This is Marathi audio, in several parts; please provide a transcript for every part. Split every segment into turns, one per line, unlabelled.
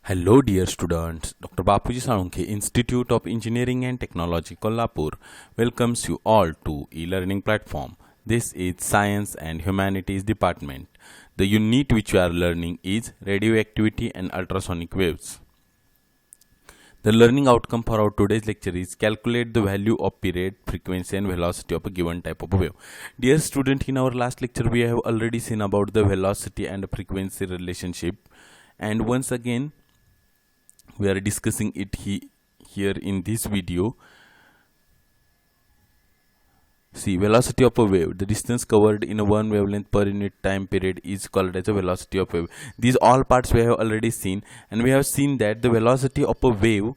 Hello, dear students. Dr. Bapuji Salunkhe, Institute of Engineering and Technology, Kolhapur, welcomes you all to e-learning platform. This is Science and Humanities Department. The unit which we are learning is radioactivity and ultrasonic waves. The learning outcome for our today's lecture is calculate the value of period, frequency and velocity of a given type of a wave. Dear student, in our last lecture we have already seen about the velocity and frequency relationship, and once again we are discussing it here in this video. See, velocity of a wave, the distance covered in a one wavelength per unit time period is called as a velocity of a wave. These all parts we have already seen, and we have seen that the velocity of a wave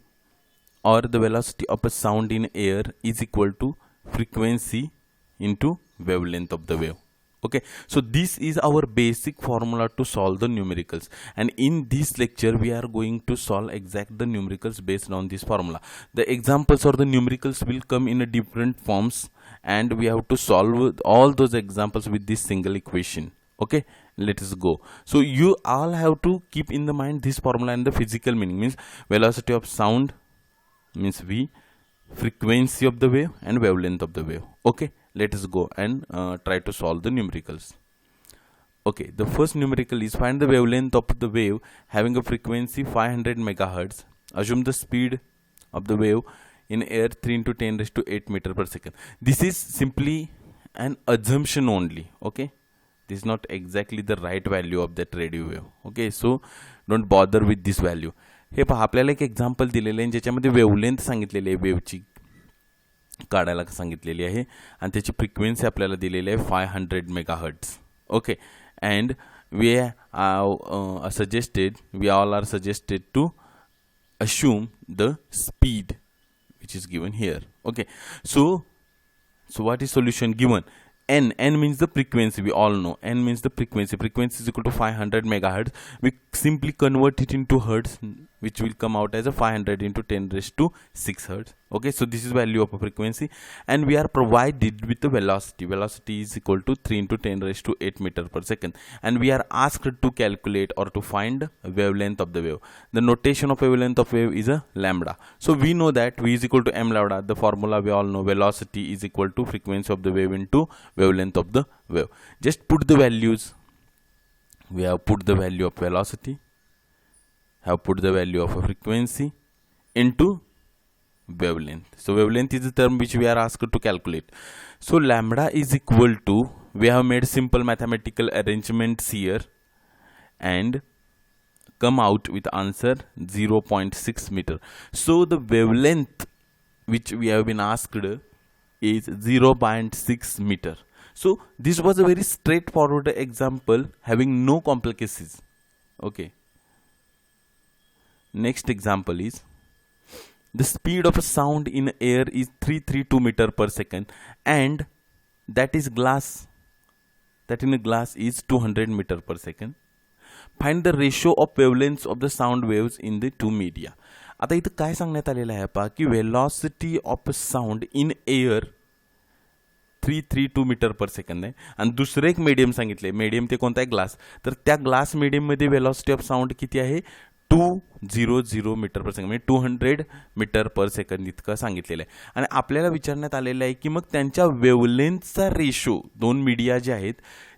or the velocity of a sound in air is equal to frequency into wavelength of the wave. Okay, so this is our basic formula to solve the numericals, and in this lecture we are going to solve exact the numericals based on this formula. The examples or the numericals will come in a different forms, and we have to solve all those examples with this single equation. Okay, let us go. So you all have to keep in the mind this formula, and the physical meaning means velocity of sound means v, frequency of the wave and wavelength of the wave. Okay, let us go and try to solve the numericals. Okay, the first numerical is find the wavelength of the wave having a frequency 500 megahertz. Assume the speed of the wave in air 3 into 10 raised to 8 meter per second. This is simply an assumption only. Okay, this is not exactly the right value of that radio wave. Okay, so don't bother with this value. हे पहा, आपल्याला एक एक्झाम्पल दिलेलं आहे ज्याच्यामध्ये वेवलेंथ सांगितलेली आहे, वेवची काढायला सांगितलेली आहे, आणि त्याची फ्रिक्वेन्सी आपल्याला दिलेली आहे 500 megahertz. Okay, and we all are suggested to assume the speed which is given here. Okay, so what is solution given? N means the frequency. We all know n means the frequency is equal to 500 megahertz. We simply convert it into hertz, which will come out as a 500 into 10 raised to 6 hertz. Okay, so this is value of a frequency, and we are provided with the velocity is equal to 3 into 10 raised to 8 meter per second, and we are asked to calculate or to find wavelength of the wave. The notation of wavelength of wave is a lambda. So we know that v is equal to m lambda. The formula we all know, velocity is equal to frequency of the wave into wavelength of the wave. Just put the values. We have put the value of velocity, have put the value of a frequency into wavelength. So wavelength is the term which we are asked to calculate. So lambda is equal to, we have made simple mathematical arrangements here and come out with answer 0.6 meter. So the wavelength which we have been asked is 0.6 meter. So this was a very straightforward example having no complications. Okay, next example is the speed of a sound in air is 332 meter per second, and that is glass, that in a glass is 200 meter per second. Find the ratio of wavelengths of the sound waves in the two media. आता इथं काय सांगण्यात आलेलं आहे पहा की velocity of sound in air 332 metre per second आहे, आणि दुसरं एक मीडियम सांगितले. मीडियम ते कोणता आहे? ग्लास. तर त्या ग्लास मीडियममध्ये वेलॉसिटी ऑफ साऊंड किती आहे? 200 मीटर पर सेकंड, म्हणजे 200 मीटर पर सेकंद इतकं सांगितलेलं आहे. आणि आपल्याला विचारण्यात आलेलं आहे की मग त्यांच्या वेवलेंथचा रेशो, दोन मीडिया जे आहेत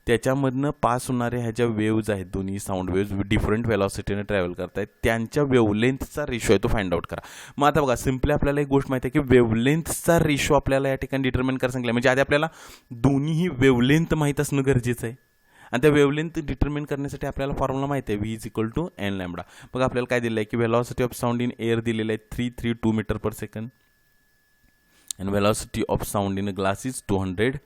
त्याच्यामधनं पास होणाऱ्या ह्या ज्या वेव्ज आहेत, दोन्ही साऊंड वेव्ज डिफरंट वेलॉसिटीने ट्रॅव्हल करतायत, त्यांच्या वेवलेंथचा रेशो आहे तो फाइंड आउट करा. मग आता बघा, सिम्पली आपल्याला एक गोष्ट माहिती आहे की वेवलेंथचा रेशो आपल्याला या ठिकाणी डिटर्मिन करायला सांगितलं. म्हणजे आधी आपल्याला दोन्हीही वेवलेंथ माहीत असणं गरजेचं आहे, आणि त्या वेवलेंथ डिटर्मिन करण्यासाठी आपल्याला फॉर्म्युला माहिती आहे, v is equal to N lambda. बघा आपल्याला काय दिलं आहे की velocity of sound in air दिलेलं आहे 332 metre per second, and velocity of sound in glass is 200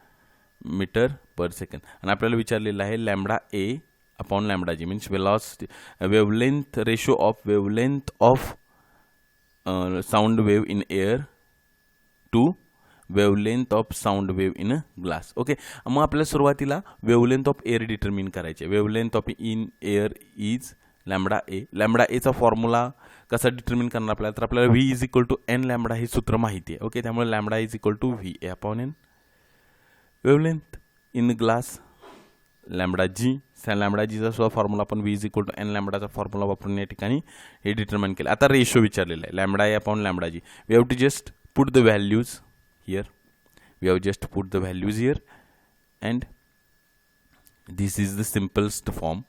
metre per second. आणि आपल्याला विचारलेलं आहे lambda A upon lambda G, means velocity wavelength ratio of wavelength of sound wave in air to wavelength of sound wave in glass. Okay, मग आपल्याला सुरुवातीला वेवलेंथ ऑफ एअर डिटर्मिन करायचे. Wavelength of in air is lambda A. Lambda एचा फॉर्म्युला कसा डिटर्मिन करणार आपल्याला? तर आपल्याला V is equal to N lambda हे सूत्र माहिती आहे. ओके, त्यामुळे lambda is equal to V A upon N. Wavelength in glass lambda G lambda जीचा सुद्धा फॉर्म्युला आपण V is equal to N लॅम्बडाचा फॉर्म्युला वापरून या ठिकाणी हे डिटर्मिन केलं. आता रेशो विचारलेला आहे lambda A upon lambda G. We have to just put the values here. We have just put the values here and this is the simplest form.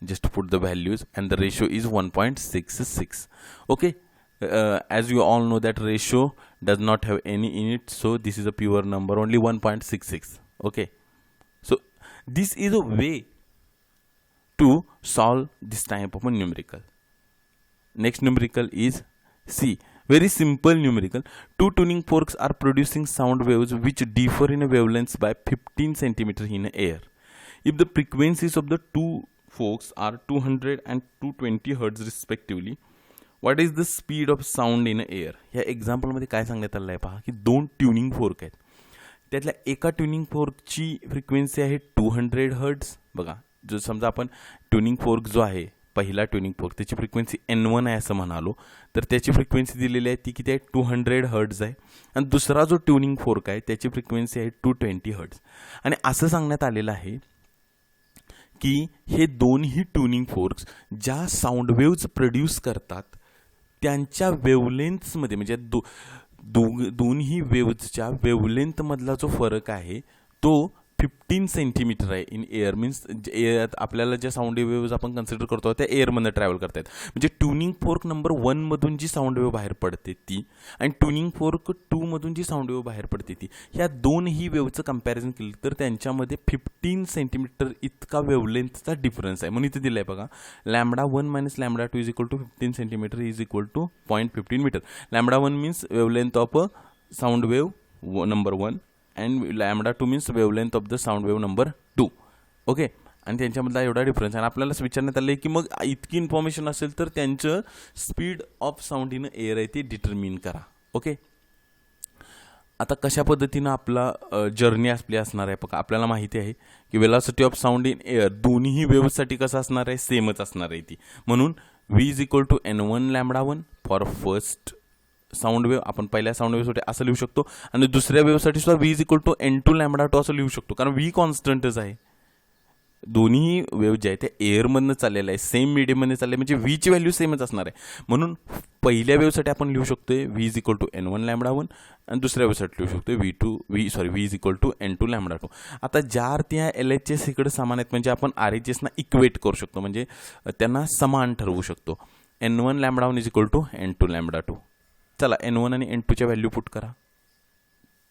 Just put the values and the ratio is 1.66. okay, as you all know that ratio does not have any in it, so this is a pure number, only 1.66. okay, so this is a way to solve this type of a numerical. Next numerical is C. Very simple numerical. Two tuning forks are producing sound waves which differ in a wavelength by 15 centimeter in air. If the frequencies of the two forks are 200 and 220 hertz respectively, what is the speed of sound in air? या एक्झाम्पलमध्ये काय सांगण्यात आलं आहे पहा की दोन ट्युनिंग फोर्क आहेत. त्यातल्या एका ट्युनिंग फोर्कची फ्रिक्वेन्सी आहे 200 हर्ट्ज. बघा, जो समजा आपण ट्युनिंग फोर्क जो आहे पहिला ट्युनिंग फोर्क त्याची फ्रिक्वेन्सी N1 आहे असं म्हणालो, तर त्याची फ्रिक्वेन्सी दिलेली आहे ती किती आहे 200 हर्ट्ज आहे. आणि दुसरा जो ट्युनिंग फोर्क आहे त्याची फ्रिक्वेन्सी आहे 220 हर्ट्ज. आणि असं सांगण्यात आलेलं आहे की हे दोन्ही ट्युनिंग फोर्क्स ज्या साऊंड वेव्ज प्रोड्यूस करतात त्यांच्या वेवलेंथ्समध्ये म्हणजे दोन्ही वेव्जच्या वेवलेंथमधला जो फरक आहे तो 15 सेंटीमीटर आहे इन एअर. मीन्स आपल्याला ज्या साऊंड वेव्ज आपण कन्सिडर करतो त्या एअरमध्ये ट्रॅव्हल करतात. म्हणजे ट्युनिंग फोर्क नंबर 1 मधून जी साऊंड वेव्ह बाहेर पडते ती आणि ट्युनिंग फोर्क 2 मधून जी साऊंड वेव्ह बाहेर पडते ती, ह्या दोनही वेव्हचं कंपॅरिझन केलं तर त्यांच्यामध्ये 15 सेंटीमीटर इतका वेवलेंथचा डिफरन्स आहे. म्हणून इथे दिलं आहे बघा, lambda 1 minus lambda 2 is equal to 15 centimetre is equal to 0.15 metre. Lambda 1 means wavelength of a sound wave number 1 and lambda 2 means wavelength of the sound wave number 2. Okay, आणि त्यांच्यामधला एवढा डिफरन्स आहे. आपल्याला विचारण्यात आलं आहे की मग इतकी इन्फॉर्मेशन असेल तर त्यांचं speed of sound in air आहे ते डिटर्मिन करा. ओके, आता कशा पद्धतीनं आपला जर्नी आपली असणार आहे बघा. आपल्याला माहिती आहे की velocity of sound in air दोन्ही वेव्हसाठी कसं असणार आहे, सेमच असणार आहे ती. म्हणून V is equal to N1 lambda 1 for first sound wave. आपण पहिल्या साऊंड वेव्हसाठी असं लिहू शकतो आणि दुसऱ्या वेव्हसाठी सुद्धा V is equal to N2 lambda 2 असं लिहू शकतो, कारण V कॉन्स्टंटच आहे. दोन्ही वेव्ह जे आहे ते एअरमधनं चाललेलं आहे, सेम मीडियममध्ये चालले, म्हणजे व्हीची व्हॅल्यू सेमच असणार आहे. म्हणून पहिल्या वेव्हसाठी आपण लिहू शकतोय V is equal to N1 lambda 1 आणि दुसऱ्या वेव्हसाठी लिहू शकतोय V is equal to N2 lambda 2. आता ज्या अर्थी ह्या LHS इकडे समान आहेत म्हणजे आपण RHS ना इक्वेट करू शकतो, म्हणजे त्यांना समान ठरवू शकतो. N1 lambda 1 is equal to N2 lambda 2. चला N1 आणि N2च्या व्हॅल्यू पुट करा.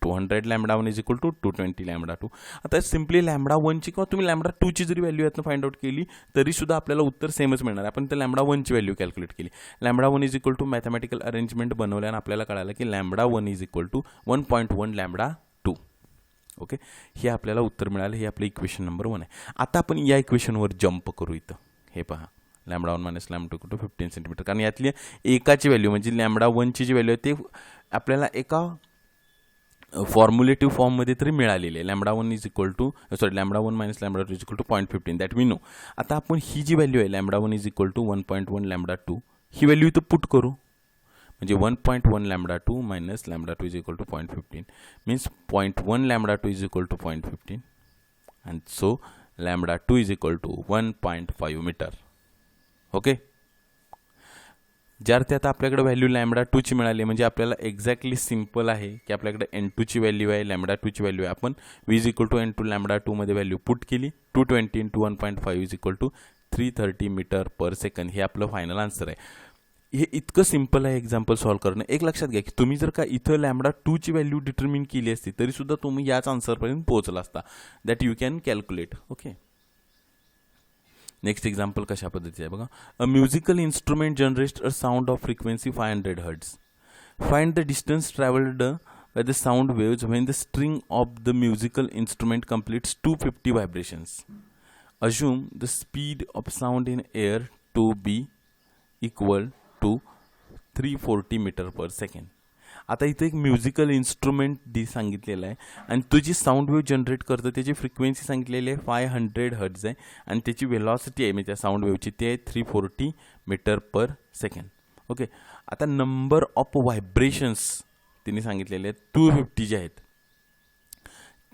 200 lambda 1 is equal to 220 lambda 2. आता सिम्पली लॅम्बडा 1ची किंवा तुम्ही लॅम्बडा 2ची जरी व्हॅल्यू यातनं फाइंड आउट केली तरी सुद्धा आपल्याला उत्तर सेमच मिळणार आहे. आपण त्या लॅम्बडा 1ची व्हॅल्यू कॅल्क्युलेट केली. Lambda 1 is equal to mathematical arrangement बनवल्यानं आपल्याला कळालं की lambda 1 is equal to 1.1 lambda 2. Okay, हे आपल्याला उत्तर मिळालं. हे आपलं इक्वेशन नंबर 1 आहे. आता आपण या इक्वेशनवर जम्प करू. इथं हे पहा, lambda 1 minus lambda 2 to 15 centimetre, कारण यातली एकाची व्हॅल्यू म्हणजे लॅम्बडा 1ची जी व्हॅल्यू आहे ते आपल्याला एका फॉर्म्युलेटिव्ह फॉर्ममध्ये तरी मिळालेली आहे. Lambda 1 is equal to lambda 1 minus lambda 2 is equal to 0.15 that we know. आता आपण ही जी व्हॅल्यू आहे lambda 1 is equal to 1.1 lambda 2 ही व्हॅल्यू इथं पुट करू. म्हणजे 1.1 lambda 2 minus lambda 2 is equal to 0.15 means 0.1 lambda 2 is equal to 0.15 and so lambda 2 is equal to 1.5 metre. Okay, ज्या अर्थी आता आपल्याकडे व्हॅल्यू लॅम्बडा 2ची मिळाली म्हणजे आपल्याला एक्झॅक्टली सिम्पल आहे की आपल्याकडे N2ची व्हॅल्यू आहे, लॅम्बडा 2ची व्हॅल्यू आहे. आपण V is equal to N2 lambda 2 मध्ये व्हॅल्यू पुट केली. 220 into 1.5 is equal to 330 metre per second. हे आपलं फायनल आन्सर आहे. हे इतकं सिम्पल आहे एक्झाम्पल सॉल्व्ह करणं. एक लक्षात घ्या की तुम्ही जर का इथं लॅम्बडा 2ची व्हॅल्यू डिटर्मिन केली असती तरी सुद्धा तुम्ही याच आन्सरपर्यंत पोहोचला असता. That you can calculate. Okay, next example कशा पद्धतीचे आहे बघा. A musical instrument generates a sound of frequency 500 hertz. Find the distance travelled by the sound waves when the string of the musical instrument completes 250 vibrations. Assume the speed of sound in air to be equal to 340 metre per second. आता इथे एक म्युझिकल इन्स्ट्रुमेंट सांगितलेलं आहे आणि तो जी साऊंड वेव्ह जनरेट करतं त्याची फ्रिक्वेन्सी सांगितलेली आहे 500 हर्ट्ज आहे आणि त्याची वेलॉसिटी आहे म्हणजे त्या साऊंड वेव्हची ते आहे 340 मीटर पर सेकंड. ओके, आता नंबर ऑफ व्हायब्रेशन्स तिने सांगितलेले आहेत 250 जे आहेत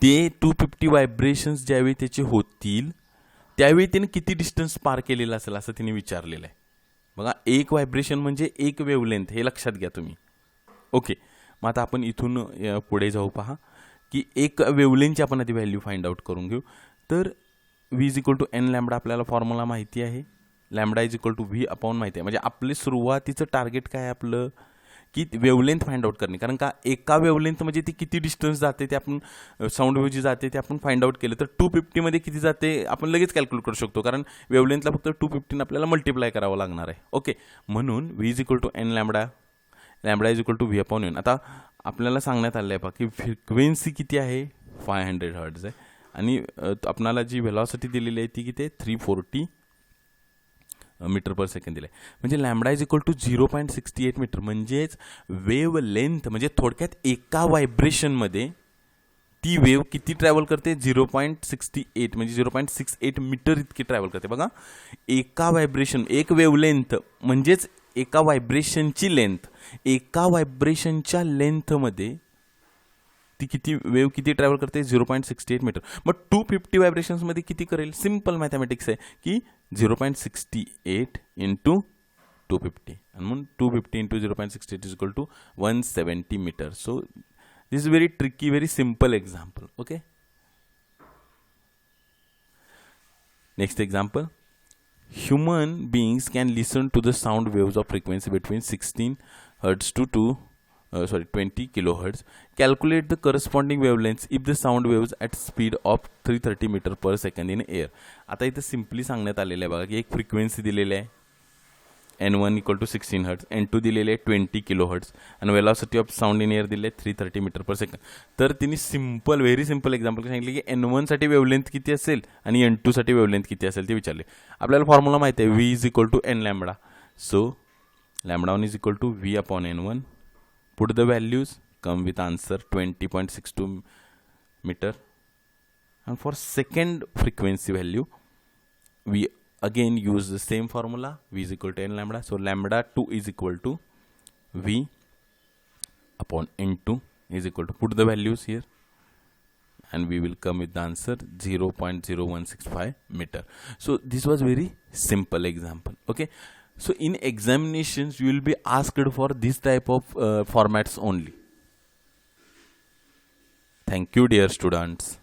ते 250 व्हायब्रेशन्स ज्यावेळी त्याचे होतील त्यावेळी तिने किती डिस्टन्स पार केलेलं असेल असं तिने विचारलेलं आहे. बघा, एक व्हायब्रेशन म्हणजे एक वेवलेंथ, हे लक्षात घ्या तुम्ही. ओके, मग आता आपण इथून पुढे जाऊ. पहा की एक वेवलेंथची आपण आधी व्हॅल्यू फाइंड आउट करून घेऊ. तर v is equal to N lambda आपल्याला फॉर्म्युला माहिती आहे. Lambda is equal to V upon माहिती आहे. म्हणजे आपले सुरुवातीचं टार्गेट काय आहे आपलं, की वेवलेंथ फाइंड आउट करणे. कारण का एका वेवलेंथ म्हणजे ती किती डिस्टन्स जाते ते आपण, साऊंड वेव्ह जी जाते ते आपण फाइंड आउट केलं तर 250 मध्ये किती जाते आपण लगेच कॅल्क्युलेट करू शकतो. कारण वेवलेंथला फक्त 250 आपल्याला मल्टिप्लाय करावं लागणार आहे. ओके, म्हणून v is equal to N lambda, lambda is equal to V upon N. आता आपल्याला सांगण्यात आलं आहे पहा की फ्रिक्वेन्सी किती आहे, 500 हर्ट्ज आहे. आणि आपणाला जी व्हेलॉसिटी दिलेली आहे ती किती आहे, 340 मीटर पर सेकंड दिलं आहे. म्हणजे lambda is equal to 0.68 metre. म्हणजेच वेव लेंथ, म्हणजे थोडक्यात एका व्हायब्रेशनमध्ये ती वेव किती ट्रॅव्हल करते, 0.68 म्हणजे 0.68 मीटर इतकी ट्रॅव्हल करते. बघा, एका व्हायब्रेशन, एक वेवलेंथ म्हणजेच एका व्हायब्रेशनची लेंथ, एका व्हायब्रेशनच्या लेंथमध्ये ती किती वेव किती ट्रॅव्हल करते, 0.68 मीटर. मग 250 व्हायब्रेशन्समध्ये किती करेल, सिम्पल मॅथमॅटिक्स आहे की 0.68 इंटू 250, आणि म्हणून 250 into 0.68 is equal to 170 metre. So this is very tricky, very simple example. Okay, next example. Human beings can listen to the sound waves of frequency between 16 hertz to 20 kilohertz. Calculate the corresponding wavelengths if the sound waves at speed of 330 meter per second in air. आता इथं सिम्पली सांगण्यात आलेलं आहे बघा की एक फ्रिक्वेन्सी दिलेली आहे N1 equal to 16 hertz, N2 दिलेले आहे 20 किलो हर्ट्स, आणि velocity of sound in air दिले 330 मीटर पर सेकंड. तर तिने सिम्पल, व्हेरी सिम्पल एक्झाम्पल सांगितले की N1 साठी वेवलेंथ किती असेल आणि N2 साठी वेवलेंथ किती असेल ते विचारले. आपल्याला फॉर्म्युला माहिती आहे, v is equal to N lambda. So lambda 1 is equal to v upon N1. Put the values, come with answer 20.62 metre. and for second frequency value we again use the same formula, v is equal to n lambda. So lambda 2 is equal to v upon n2 is equal to, put the values here and we will come with the answer 0.0165 meter. So this was very simple example. Okay, so in examinations you will be asked for this type of formats only. Thank you dear students.